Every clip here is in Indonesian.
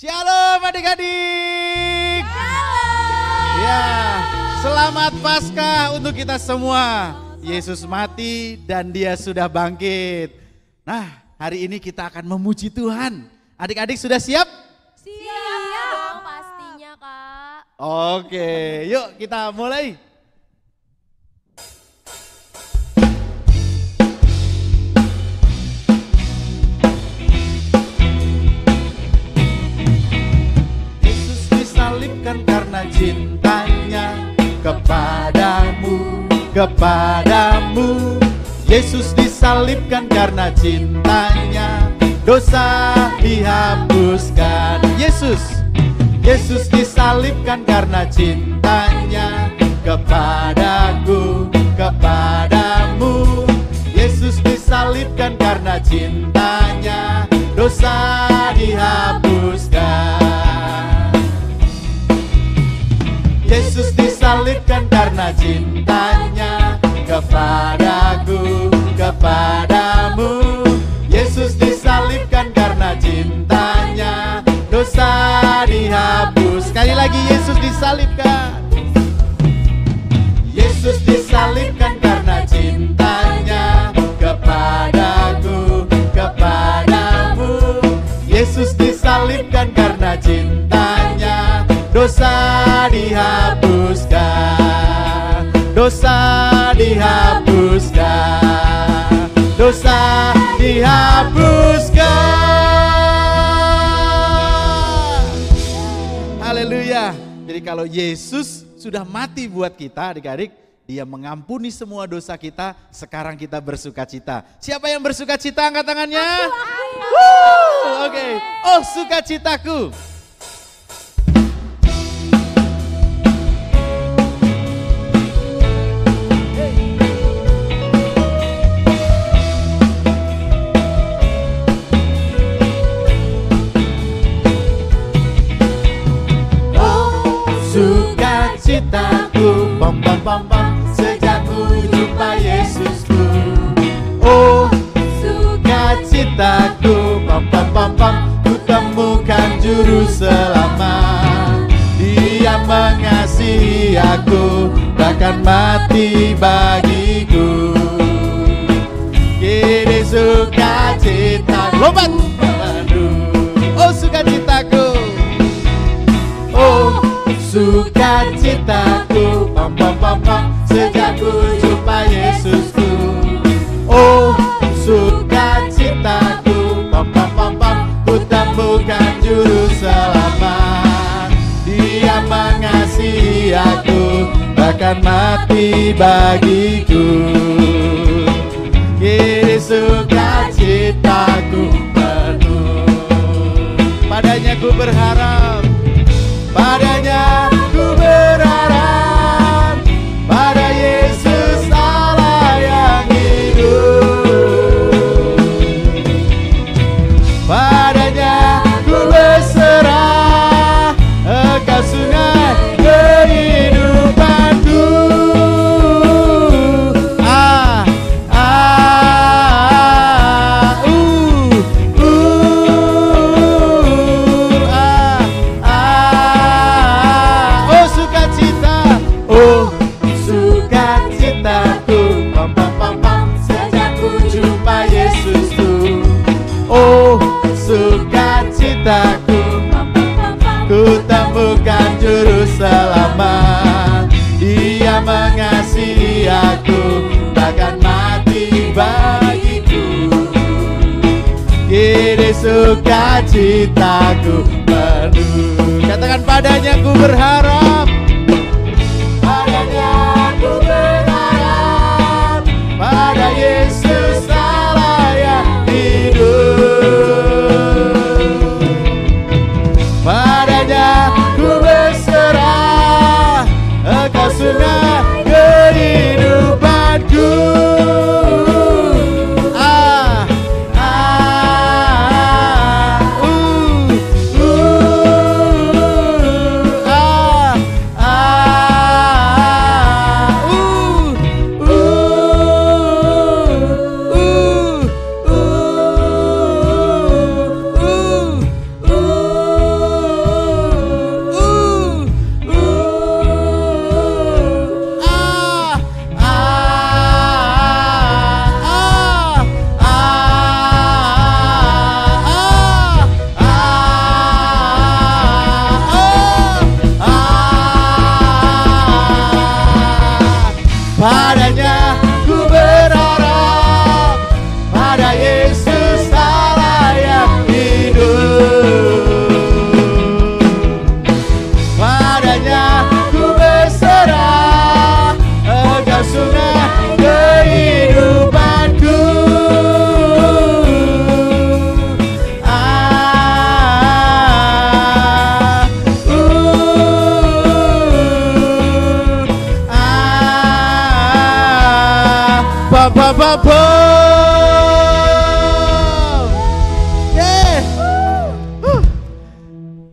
Shalom adik-adik. Ya, selamat Paskah untuk kita semua. Yesus mati dan dia sudah bangkit. Nah, hari ini kita akan memuji Tuhan. Adik-adik sudah siap? Siap dong pastinya Kak. Oke, yuk kita mulai. Disalibkan karena cintanya kepadamu. Yesus disalibkan karena cintanya, dosa dihapuskan. Yesus disalibkan karena cintanya kepadamu. Yesus disalibkan karena cintanya, dosa dihapuskan. Yesus disalibkan karena cintanya kepadamu. Yesus disalibkan karena cintanya, dosa dihapus. Sekali lagi, Yesus disalibkan. Yesus disalibkan karena cintanya kepadamu. Yesus disalibkan karena cintanya, dosa dihapuskan, dosa dihapuskan, dosa dihapuskan. Haleluya. Jadi kalau Yesus sudah mati buat kita adik-adik, dia mengampuni semua dosa kita, sekarang kita bersukacita. Siapa yang bersukacita angkat tangannya? Oke. Oh, sukacitaku. Sukacitaku, pam pam pam pam, sejak ku jumpa Yesusku. Oh, sukacitaku, pam pam pam pam, ku temukan juru selamat. Dia mengasihi aku, bahkan mati bagiku. Kini sukacita, lompat, oh sukacitaku, oh sukacitaku, pam pam pam pam, sejak ku jumpa Yesusku. Oh, sukacitaku, pam pam pam pam, ku temukan juru selamat. Dia mengasihi aku, bahkan mati bagiku. Kini sukacitaku penuh. Padanya ku berharap, padanya ku berharap, pada Yesus Allah yang hidup. Padanya ku berserah, Engkau sungai kehidupanku. Ku temukan juru selamat. Dia mengasihi aku, bahkan mati bagiku. Kini sukacitaku penuh. Katakan, padanya ku berharap, padanya ku berharap, pada Yesus Allah yang hidup. Padanya ku berserah, Engkau sungai kehidupanku.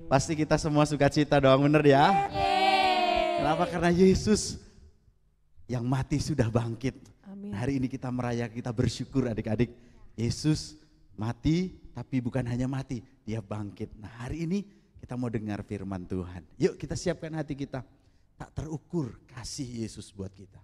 Pasti kita semua sukacita doang, bener ya? Yeay. Kenapa? Karena Yesus yang mati sudah bangkit. Amin. Hari ini kita merayakan, kita bersyukur adik-adik. Yesus mati, tapi bukan hanya mati, dia bangkit. Nah hari ini kita mau dengar firman Tuhan. Yuk kita siapkan hati kita. Tak terukur kasih Yesus buat kita.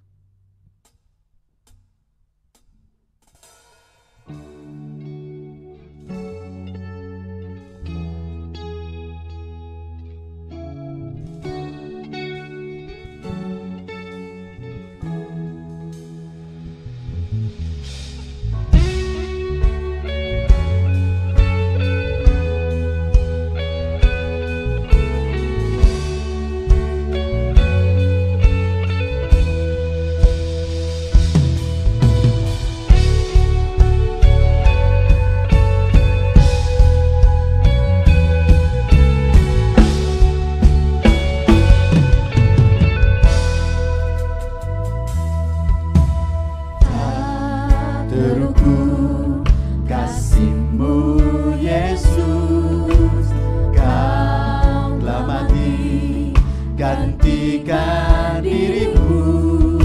Gantikan diriku,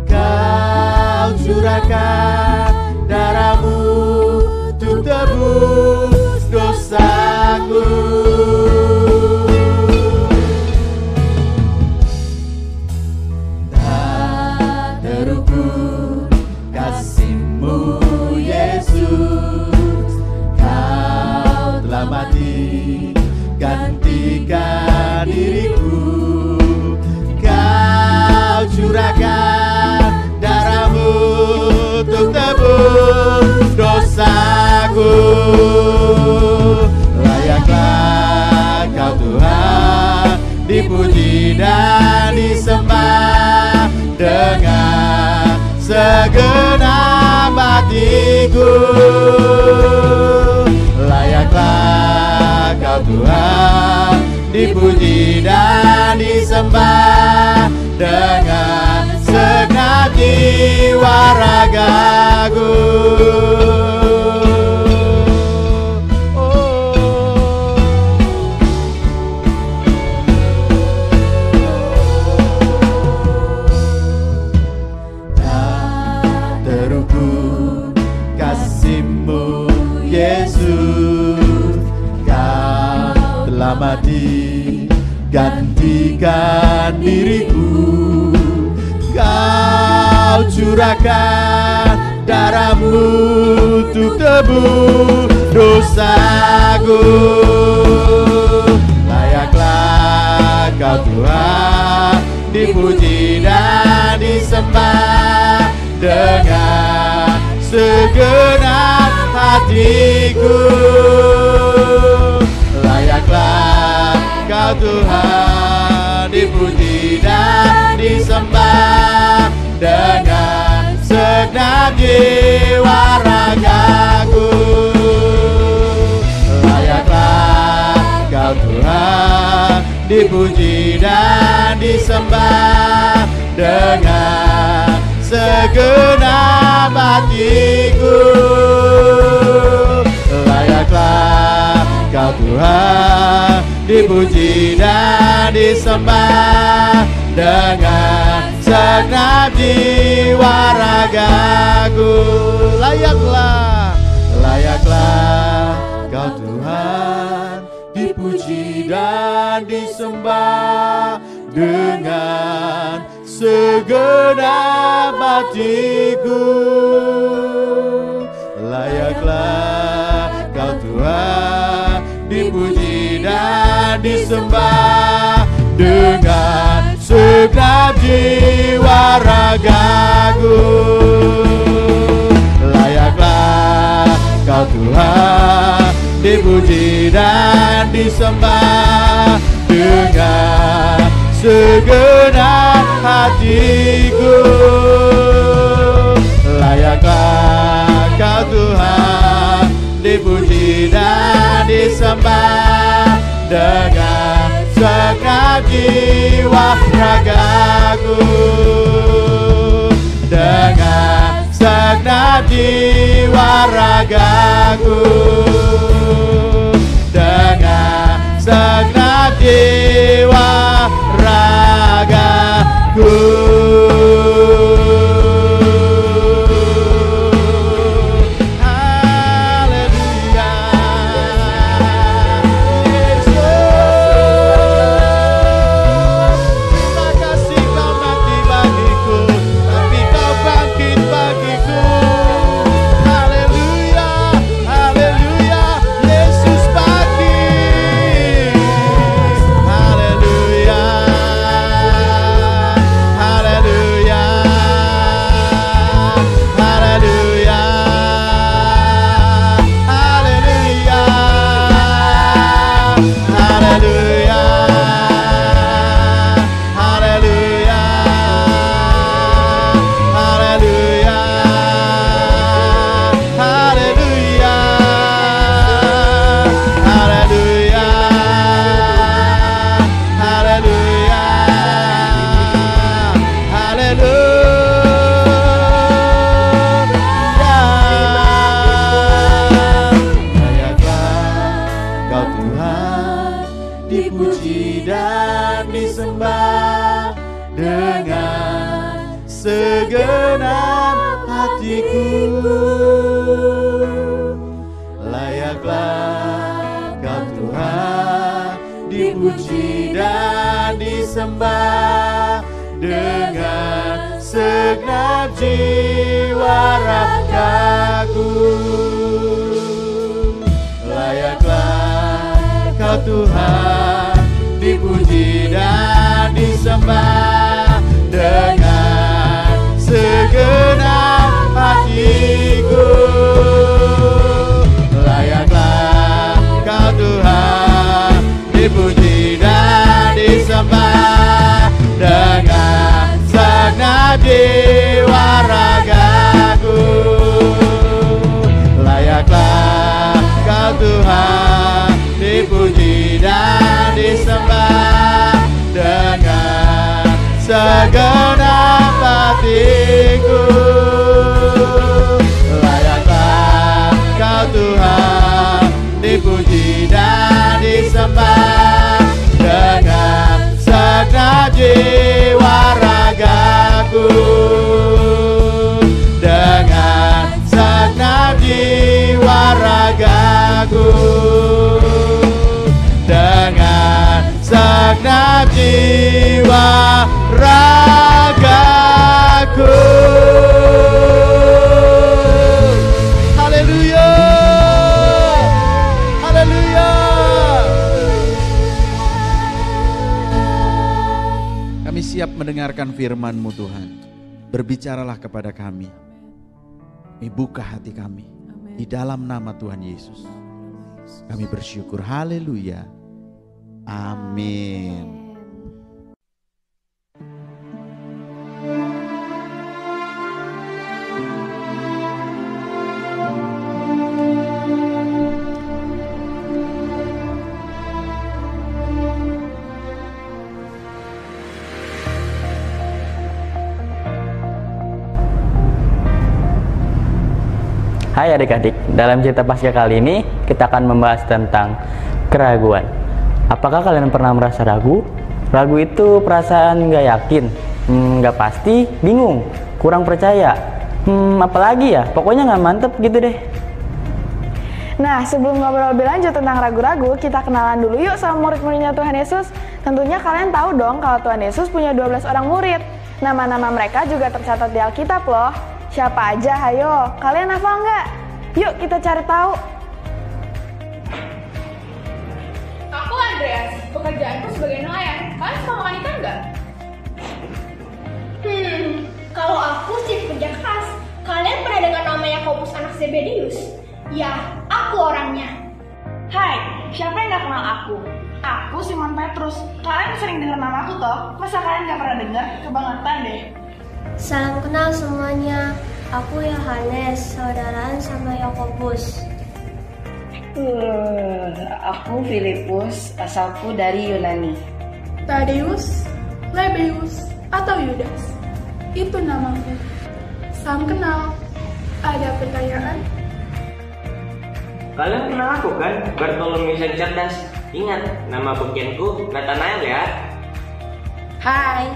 kau curahkan darahmu untuk tebus dosaku. Tak terukur kasih-Mu Yesus, kau telah mati, gantikan diriku. Curahkan darahmu untuk tebus dosaku. Layaklah kau Tuhan, dipuji dan disembah dengan segenap hatiku. Layaklah kau Tuhan, dipuji dan disembah dengan segenap jiwa ragaku. Tak terukur kasih-Mu Yesus, kau telah mati, gantikan diriku. Kau curahkan darahmu untuk tebus dosaku. Layaklah kau Tuhan, dipuji dan disembah dengan segenap hatiku. Layaklah kau Tuhan, dipuji dan disembah dengan segenap jiwa ragaku. Layaklah kau Tuhan, dipuji dan disembah dengan segenap hatiku. Layaklah kau Tuhan, dipuji dan disembah dengan segenap jiwa ragaku. Layaklah kau Tuhan, dipuji dan disembah dengan segenap hatiku. Layaklah kau Tuhan, dipuji dan disembah dengan segenap jiwa ragaku. Layaklah kau Tuhan, dipuji dan disembah dengan segenap hatiku. Layaklah kau Tuhan, dipuji dan disembah dengan segenap jiwa ragaku. Dengan segenap jiwa ragaku. Dengan segenap jiwa ragaku. dipuji dan disembah dengan segenap hatiku. Layaklah Kau Tuhan, dipuji dan disembah dengan segenap jiwa ragaku. Layaklah Kau Tuhan, dipuji dan disembah dengan segenap hatiku. Layaklah Kau Tuhan, dipuji dan disembah dengan segenap jiwa ragaku. Layaklah Kau Tuhan, dipuji dan disembah dengan segenap hatiku. Layaklah Kau Tuhan, dipuji dan disembah dengan segenap jiwa ragaku. Dengan segenap jiwa ragaku. Dengan segenap jiwa ragaku. Haleluya, haleluya. Kami siap mendengarkan firman-Mu Tuhan. Berbicaralah kepada kami. Buka hati kami. Di dalam nama Tuhan Yesus kami bersyukur. Haleluya. Amin. Hai adik-adik, dalam cerita Paskah kali ini kita akan membahas tentang keraguan. Apakah kalian pernah merasa ragu? Ragu itu perasaan nggak yakin, nggak pasti, bingung, kurang percaya, apalagi ya, pokoknya nggak mantep gitu deh. Nah, sebelum ngobrol lebih lanjut tentang ragu-ragu, kita kenalan dulu yuk sama murid-muridnya Tuhan Yesus. Tentunya kalian tahu dong kalau Tuhan Yesus punya 12 orang murid. Nama-nama mereka juga tercatat di Alkitab loh. Siapa aja, hayo? Kalian hafal nggak? Yuk kita cari tahu. Aku Andreas, pekerjaanku sebagai nelayan. Kalian suka makan ikan nggak? Kalau aku sih kerja keras. Kalian pernah dengar nama Yakobus anak Zebedius? Ya, aku orangnya. Hai, siapa yang nggak kenal aku? Aku Simon Petrus. Kalian sering dengar nama aku toh? Masa kalian nggak pernah dengar? Kebangetan deh. Salam kenal semuanya, aku Yohanes, saudaraan sama Yakobus. Aku Filipus, asalku dari Yunani. Tadeus, Lebeus, atau Yudas. Itu namaku. Salam kenal. Ada pertanyaan? Kalian kenal aku kan? Bartolomeus yang cerdas. Ingat, nama bekenku Nathanael ya. Hai,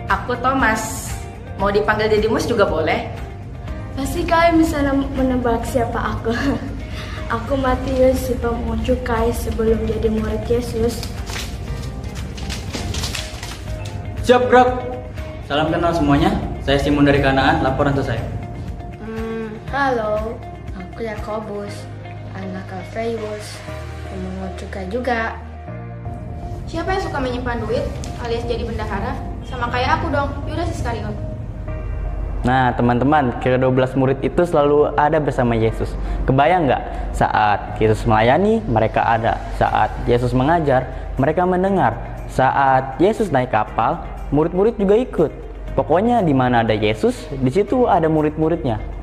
aku Thomas. Mau dipanggil Didimus juga boleh. Pasti kalian bisa menebak siapa aku. Aku Matius, si pemungut cukai sebelum jadi murid Yesus. Siap, Bro. Salam kenal semuanya. Saya Simon dari Kanaan, laporan untuk saya. Halo, aku Yakobus, anak Alfeus, pemungut cukai juga. Siapa yang suka menyimpan duit alias jadi bendahara? Sama kayak aku dong, Yudas Iskariot. Nah teman-teman, ke-12 murid itu selalu ada bersama Yesus. Kebayang nggak? Saat Yesus melayani, mereka ada. Saat Yesus mengajar, mereka mendengar. Saat Yesus naik kapal, murid-murid juga ikut. Pokoknya di mana ada Yesus, di situ ada murid-muridnya.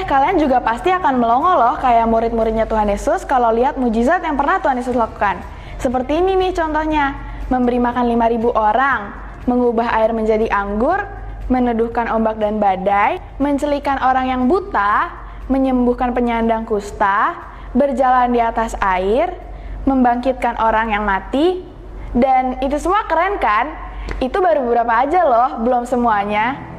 Kalian juga pasti akan melongo loh kayak murid-muridnya Tuhan Yesus kalau lihat mujizat yang pernah Tuhan Yesus lakukan. Seperti ini nih contohnya, memberi makan 5.000 orang, mengubah air menjadi anggur, meneduhkan ombak dan badai, mencelikan orang yang buta, menyembuhkan penyandang kusta, berjalan di atas air, membangkitkan orang yang mati. Dan itu semua keren kan? Itu baru beberapa aja loh, belum semuanya.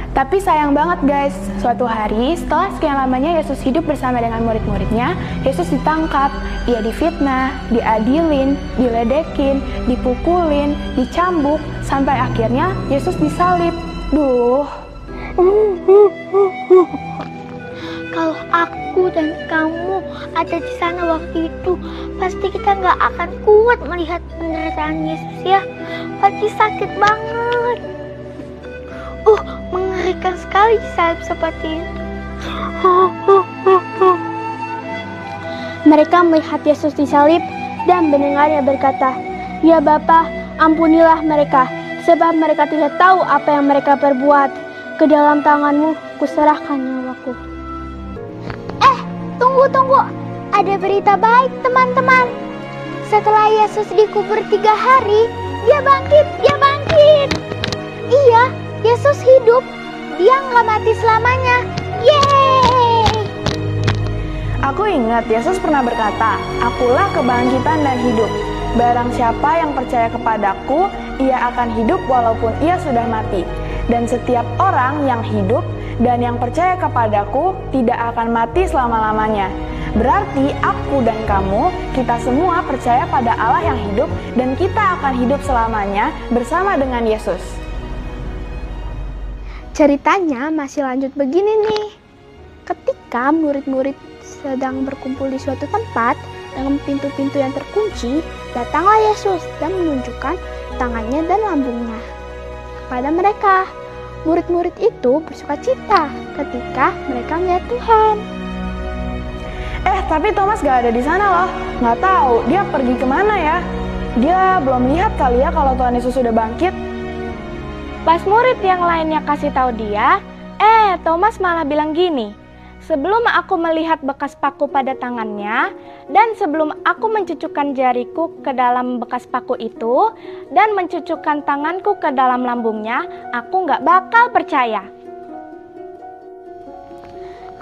Tapi sayang banget guys, suatu hari setelah sekian lamanya Yesus hidup bersama dengan murid-muridnya, Yesus ditangkap, dia difitnah, diadilin, diledekin, dipukulin, dicambuk, sampai akhirnya Yesus disalib. Duh. Kalau aku dan kamu ada di sana waktu itu, pasti kita nggak akan kuat melihat penderitaan Yesus ya. Pasti sakit banget. Mengerikan sekali disalib seperti itu. Mereka melihat Yesus disalib dan mendengarnya berkata, "Ya Bapa, ampunilah mereka, sebab mereka tidak tahu apa yang mereka perbuat. Ke dalam tangan-Mu kuserahkan nyawaku." Tunggu. Ada berita baik teman-teman. Setelah Yesus dikubur 3 hari, dia bangkit. Iya, Yesus hidup. Dia nggak mati selamanya. Yeay! Aku ingat Yesus pernah berkata, "Akulah kebangkitan dan hidup. Barang siapa yang percaya kepadaku, ia akan hidup walaupun ia sudah mati. Dan setiap orang yang hidup dan yang percaya kepadaku tidak akan mati selama-lamanya." Berarti aku dan kamu, kita semua percaya pada Allah yang hidup dan kita akan hidup selamanya bersama dengan Yesus. Ceritanya masih lanjut begini nih. Ketika murid-murid sedang berkumpul di suatu tempat dengan pintu-pintu yang terkunci, datanglah Yesus dan menunjukkan tangannya dan lambungnya kepada mereka. Murid-murid itu bersukacita ketika mereka melihat Tuhan. Tapi Thomas gak ada di sana loh. Nggak tahu dia pergi kemana ya. Dia belum lihat kali ya kalau Tuhan Yesus sudah bangkit. Pas murid yang lainnya kasih tahu dia, Thomas malah bilang gini, "Sebelum aku melihat bekas paku pada tangannya, dan sebelum aku mencucukkan jariku ke dalam bekas paku itu, dan mencucukkan tanganku ke dalam lambungnya, aku nggak bakal percaya."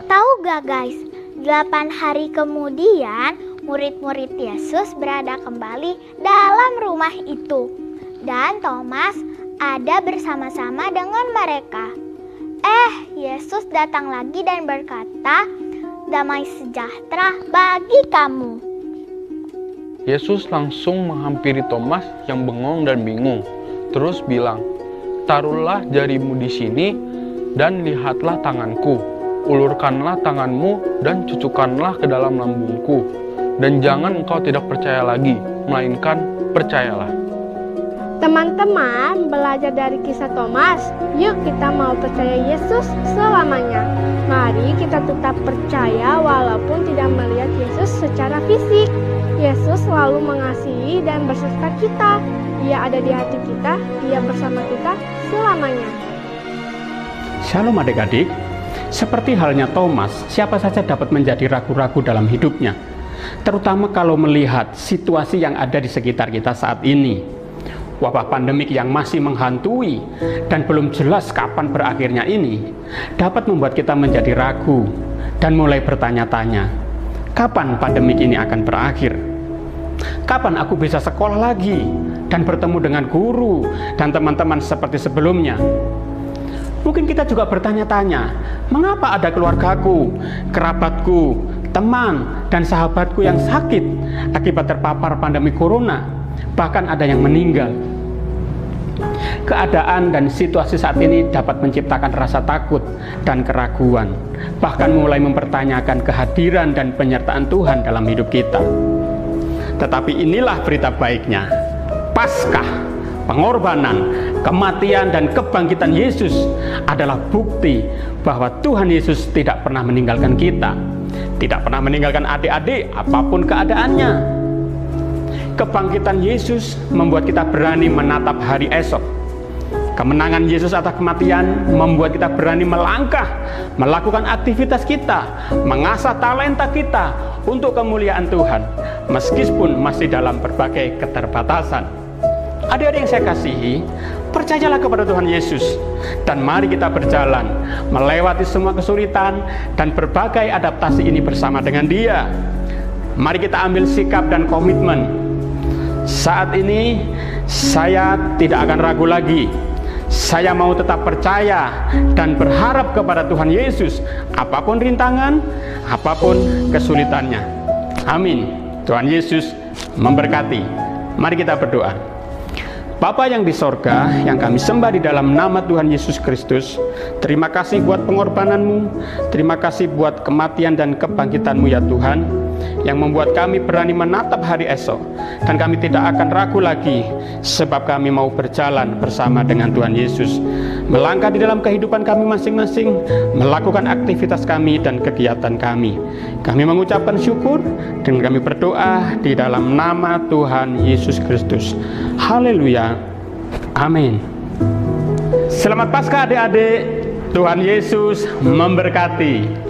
Tahu gak guys, 8 hari kemudian, murid-murid Yesus berada kembali dalam rumah itu. Dan Thomas ada bersama-sama dengan mereka. Yesus datang lagi dan berkata, "Damai sejahtera bagi kamu." Yesus langsung menghampiri Thomas yang bengong dan bingung. Terus bilang, "Taruhlah jarimu di sini dan lihatlah tanganku. Ulurkanlah tanganmu dan cucukkanlah ke dalam lambungku. Dan jangan engkau tidak percaya lagi, melainkan percayalah." Teman-teman, belajar dari kisah Thomas, yuk kita mau percaya Yesus selamanya. Mari kita tetap percaya walaupun tidak melihat Yesus secara fisik. Yesus selalu mengasihi dan berserta kita. Dia ada di hati kita, Dia bersama kita selamanya. Shalom adik-adik. Seperti halnya Thomas, siapa saja dapat menjadi ragu-ragu dalam hidupnya. Terutama kalau melihat situasi yang ada di sekitar kita saat ini. Wabah pandemik yang masih menghantui dan belum jelas kapan berakhirnya ini dapat membuat kita menjadi ragu dan mulai bertanya-tanya, Kapan pandemi ini akan berakhir? Kapan aku bisa sekolah lagi dan bertemu dengan guru dan teman-teman seperti sebelumnya? Mungkin kita juga bertanya-tanya, mengapa ada keluargaku, kerabatku, teman, dan sahabatku yang sakit akibat terpapar pandemi corona, bahkan ada yang meninggal. Keadaan dan situasi saat ini dapat menciptakan rasa takut dan keraguan, bahkan mulai mempertanyakan kehadiran dan penyertaan Tuhan dalam hidup kita. Tetapi inilah berita baiknya, Paskah, pengorbanan, kematian, dan kebangkitan Yesus adalah bukti bahwa Tuhan Yesus tidak pernah meninggalkan kita, tidak pernah meninggalkan adik-adik apapun keadaannya. Kebangkitan Yesus membuat kita berani menatap hari esok. Kemenangan Yesus atas kematian membuat kita berani melangkah, melakukan aktivitas kita, mengasah talenta kita untuk kemuliaan Tuhan, meskipun masih dalam berbagai keterbatasan. Adik-adik yang saya kasihi, percayalah kepada Tuhan Yesus, dan mari kita berjalan melewati semua kesulitan dan berbagai adaptasi ini bersama dengan Dia. Mari kita ambil sikap dan komitmen. Saat ini saya tidak akan ragu lagi. Saya mau tetap percaya dan berharap kepada Tuhan Yesus, apapun rintangan, apapun kesulitannya. Amin. Tuhan Yesus memberkati. Mari kita berdoa. Bapa yang di sorga, yang kami sembah di dalam nama Tuhan Yesus Kristus, terima kasih buat pengorbanan-Mu, terima kasih buat kematian dan kebangkitan-Mu ya Tuhan, yang membuat kami berani menatap hari esok, dan kami tidak akan ragu lagi, sebab kami mau berjalan bersama dengan Tuhan Yesus, melangkah di dalam kehidupan kami masing-masing, melakukan aktivitas kami dan kegiatan kami. Kami mengucapkan syukur dan kami berdoa di dalam nama Tuhan Yesus Kristus. Haleluya. Amin. Selamat Paskah adik-adik. Tuhan Yesus memberkati.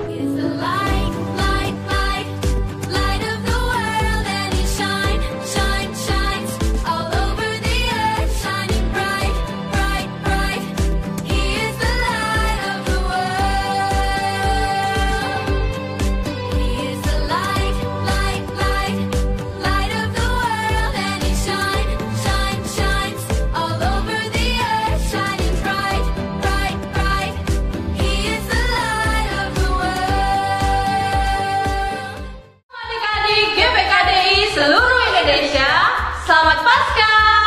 Selamat Paskah!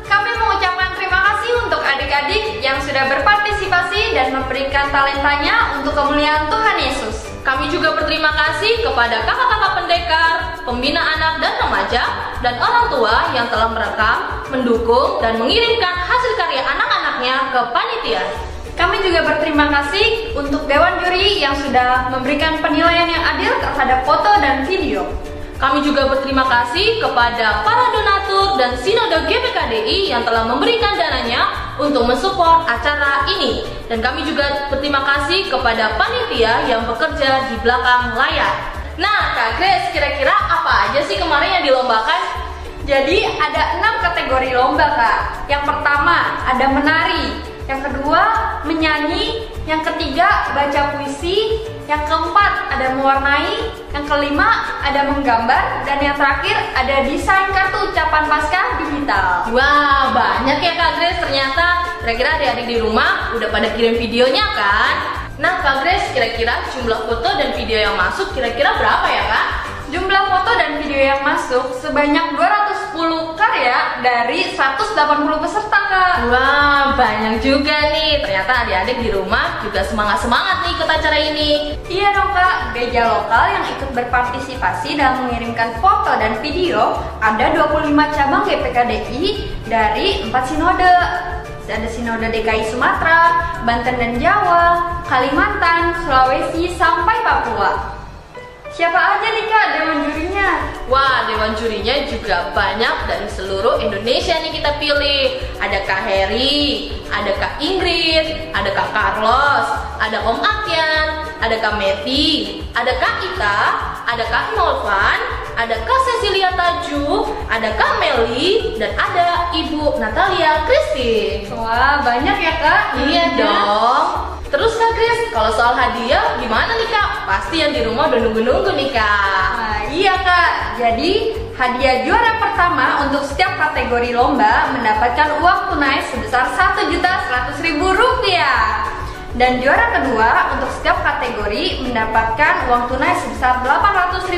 Kami mengucapkan terima kasih untuk adik-adik yang sudah berpartisipasi dan memberikan talentanya untuk kemuliaan Tuhan Yesus. Kami juga berterima kasih kepada kakak-kakak pendekar, pembina anak dan remaja, dan orang tua yang telah merekam, mendukung, dan mengirimkan hasil karya anak-anaknya ke panitia. Kami juga berterima kasih untuk Dewan Juri yang sudah memberikan penilaian yang adil terhadap foto dan video. Kami juga berterima kasih kepada para donatur dan Sinode GPKDI yang telah memberikan dananya untuk mensupport acara ini. Dan kami juga berterima kasih kepada panitia yang bekerja di belakang layar. Nah, Kak Grace, kira-kira apa aja sih kemarin yang dilombakan? Jadi ada 6 kategori lomba, Kak. Yang pertama ada menari, yang kedua menyanyi, yang ketiga baca puisi, yang keempat ada mewarnai, yang kelima ada menggambar, dan yang terakhir ada desain kartu ucapan Paskah digital. Wah, banyak ya Kak Grace ternyata. Kira-kira adik-adik di rumah udah pada kirim videonya kan? Nah Kak Grace, kira-kira jumlah foto dan video yang masuk kira-kira berapa ya Kak? Jumlah foto dan video yang masuk sebanyak 210 karya dari 180 peserta, Kak. Wah, banyak juga nih. Ternyata adik-adik di rumah juga semangat-semangat nih ikut acara ini. Iya dong, Kak. Gereja lokal yang ikut berpartisipasi dalam mengirimkan foto dan video ada 25 cabang GPKDI dari 4 sinode. Ada Sinode DKI Sumatera, Banten dan Jawa, Kalimantan, Sulawesi, sampai Papua. Siapa aja nih Kak dewan jurinya? Wah, dewan jurinya juga banyak dari seluruh Indonesia nih kita pilih. Ada Kak Heri, ada Kak Ingrid, ada Kak Carlos, ada Om Akyan, ada Kak Meti, ada Kak Ita, ada Kak Nolvan, ada Kak Cecilia Taju, ada Kak Meli, dan ada Ibu Natalia Kristi. Wah, banyak ya Kak? Iya dong. Terus Kak Grace, kalau soal hadiah gimana nih Kak? Pasti yang di rumah udah nunggu-nunggu nih Kak. Iya Kak, jadi hadiah juara pertama untuk setiap kategori lomba mendapatkan uang tunai sebesar Rp1.100.000. Dan juara kedua untuk setiap kategori mendapatkan uang tunai sebesar Rp800.000.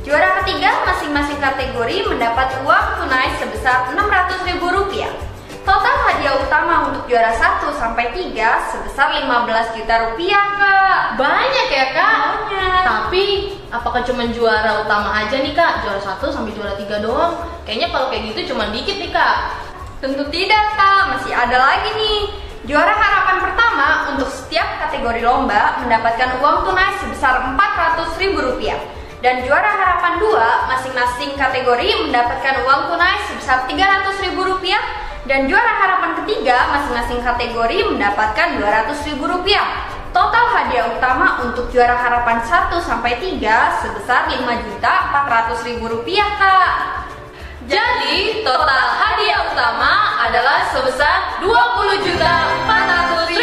Juara ketiga masing-masing kategori mendapat uang tunai sebesar Rp600.000. Total hadiah utama untuk juara 1 sampai 3 sebesar Rp15 juta Kak. Banyak ya Kak? Banyak. Tapi apakah cuma juara utama aja nih Kak? Juara 1 sampai juara 3 doang? Kayaknya kalau kayak gitu cuma dikit nih Kak. Tentu tidak Kak, masih ada lagi nih. Juara harapan pertama untuk setiap kategori lomba mendapatkan uang tunai sebesar Rp400.000. Dan juara harapan 2 masing-masing kategori mendapatkan uang tunai sebesar Rp300.000. Dan juara harapan ketiga masing-masing kategori mendapatkan Rp200.000. Total hadiah utama untuk juara harapan 1 sampai 3 sebesar Rp5.400.000 Kak. Jadi total hadiah utama adalah sebesar Rp20.400.000.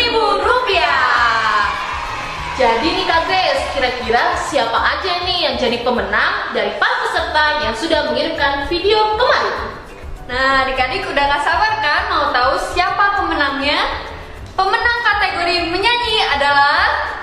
Jadi nih Kak Grace, kira-kira siapa aja nih yang jadi pemenang dari para peserta yang sudah mengirimkan video kemarin? Nah, adik-adik udah gak sabar kan mau tahu siapa pemenangnya? Pemenang kategori menyanyi adalah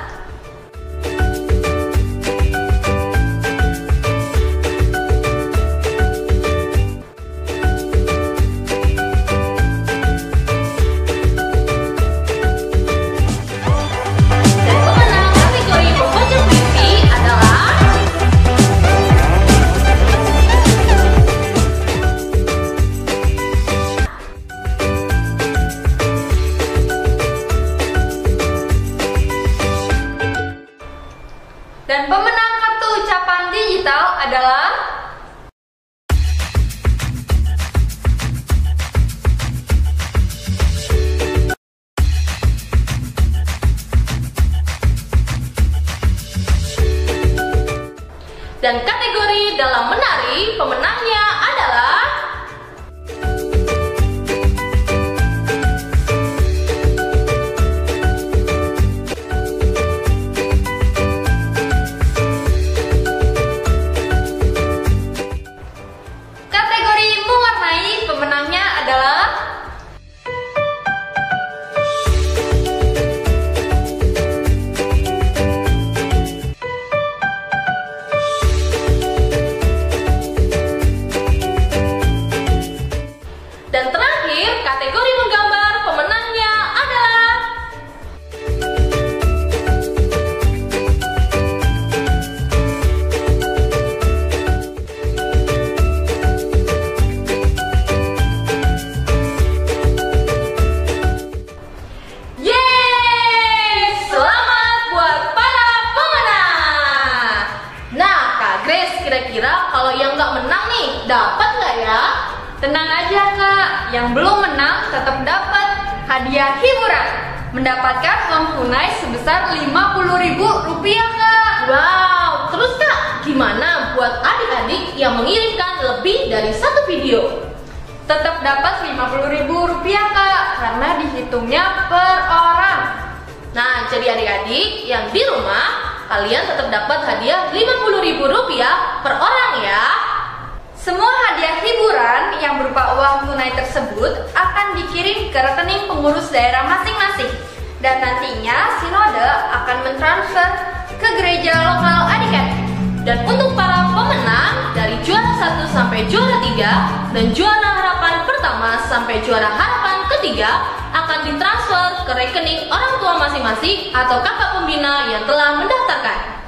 dan pemenang kartu ucapan digital adalah dan kategori dalam menari pemenangnya adalah kategori mewarnai pemenangnya adalah dan terakhir kategori menggambar pemenangnya adalah yeay! Selamat buat para pemenang. Nah Kak Grace, kira-kira kalau yang nggak menang nih dapat nggak ya? tenang aja Kak, yang belum menang tetap dapat hadiah hiburan. Mendapatkan uang tunai sebesar Rp50.000 Kak. Wow, terus Kak, gimana buat adik-adik yang mengirimkan lebih dari satu video? Tetap dapat Rp50.000 Kak, karena dihitungnya per orang. Nah, jadi adik-adik yang di rumah, kalian tetap dapat hadiah Rp50.000 per orang ya. Semua hadiah hiburan yang berupa uang tunai tersebut akan dikirim ke rekening pengurus daerah masing-masing. Dan nantinya Sinode akan mentransfer ke gereja lokal adik-adik. Dan untuk para pemenang dari juara 1 sampai juara 3 dan juara harapan pertama sampai juara harapan ketiga akan ditransfer ke rekening orang tua masing-masing atau kakak pembina yang telah mendaftarkan.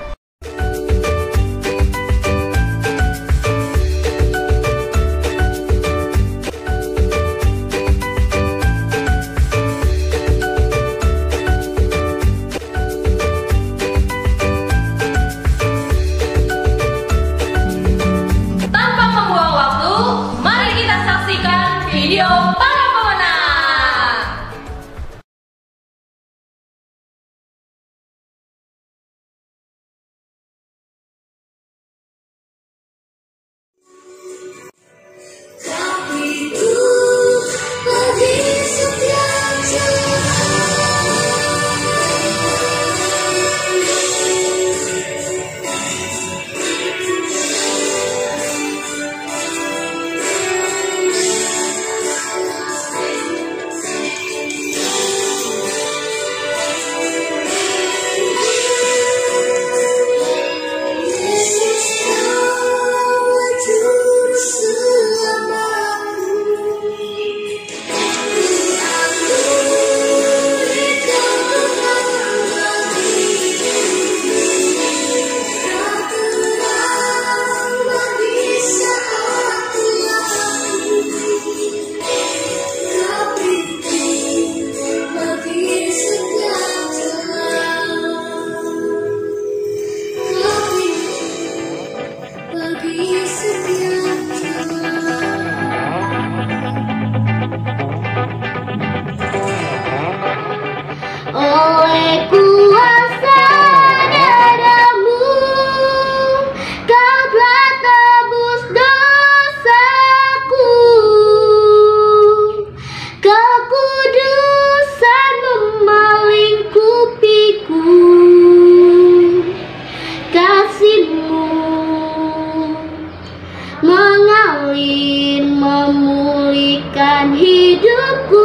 salin memulihkan hidupku.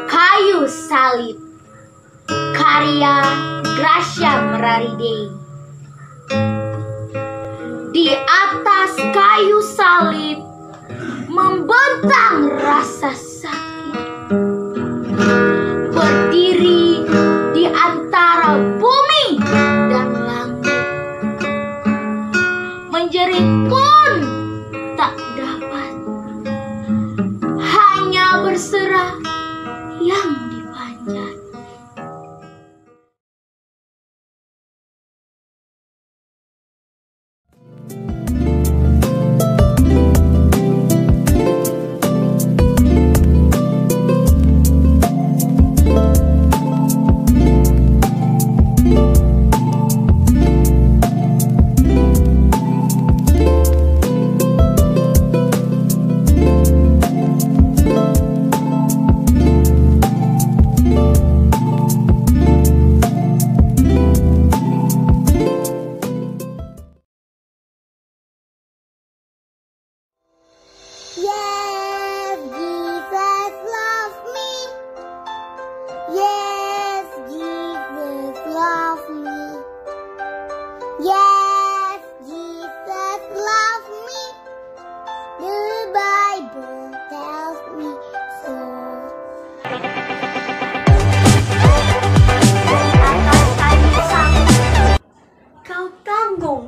Kayu salib, karya Gracia Meraridei. Di atas kayu salib membentang rasa sakit, berdiri di antara bumi dan langit. Menjerit pun tak dapat, hanya berserah yang dipanjat.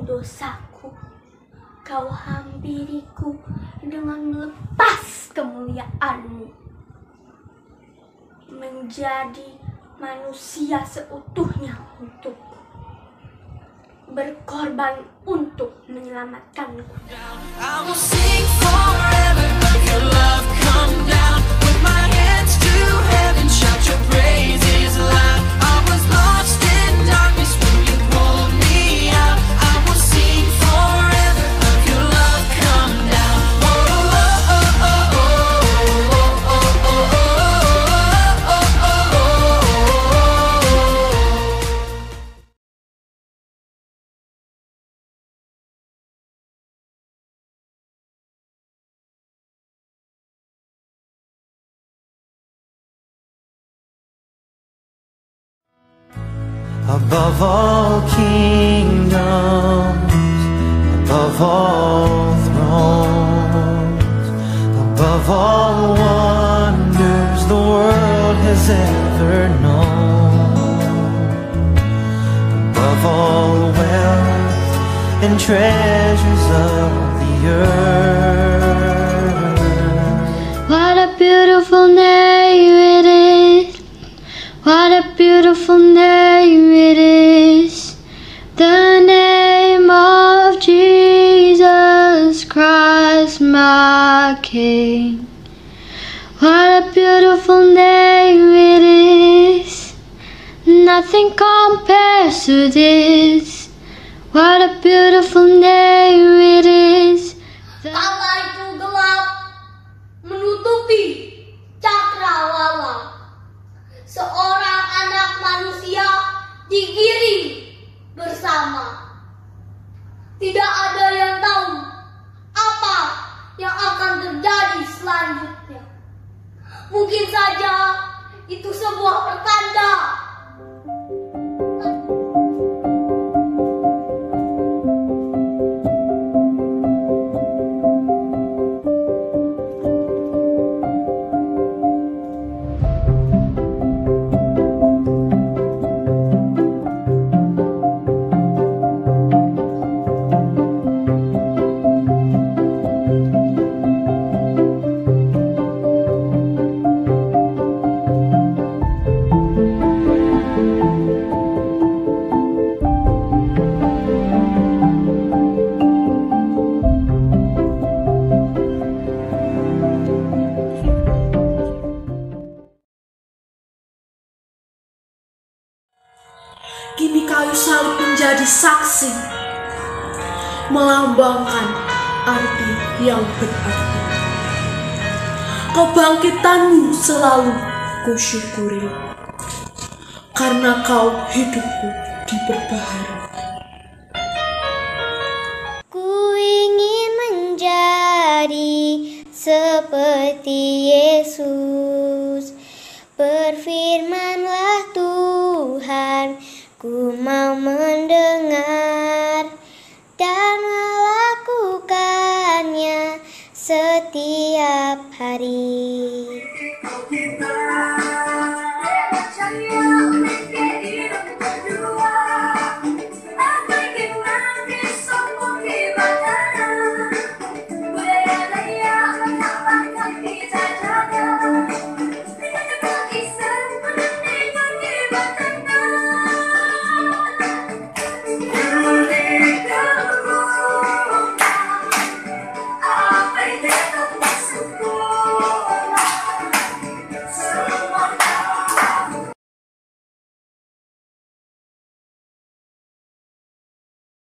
Dosaku, kau hampiriku dengan melepas kemuliaanmu, menjadi manusia seutuhnya untukku, berkorban untuk menyelamatkanku. I will sing forever of your love come down, with my hands to heaven, shout your praises loud. I was lost in darkness when you pulled me out. I will sing forever of your love come down. Oh, oh, oh, oh, oh, oh, oh, oh, above all kingdoms, above all thrones, above all wonders the world has ever known, above all wealth and treasures of the earth. What a beautiful name it is. What a beautiful name it is, the name of Jesus Christ my King. What a beautiful name it is, nothing compares to this. What a beautiful name it is. Kala itu gelap menutupi cakrawala. Seorang anak manusia digiring bersama. Tidak ada yang tahu apa yang akan terjadi selanjutnya. Mungkin saja itu sebuah pertanda. Kini kayu salib menjadi saksi, melambangkan arti yang berarti. Kebangkitanmu selalu kusyukuri, karena kau hidupku diperbaharui. Ku ingin seperti Yesus. Berfirmanlah Tuhan, ku mau mendengar dan melakukannya setiap hari.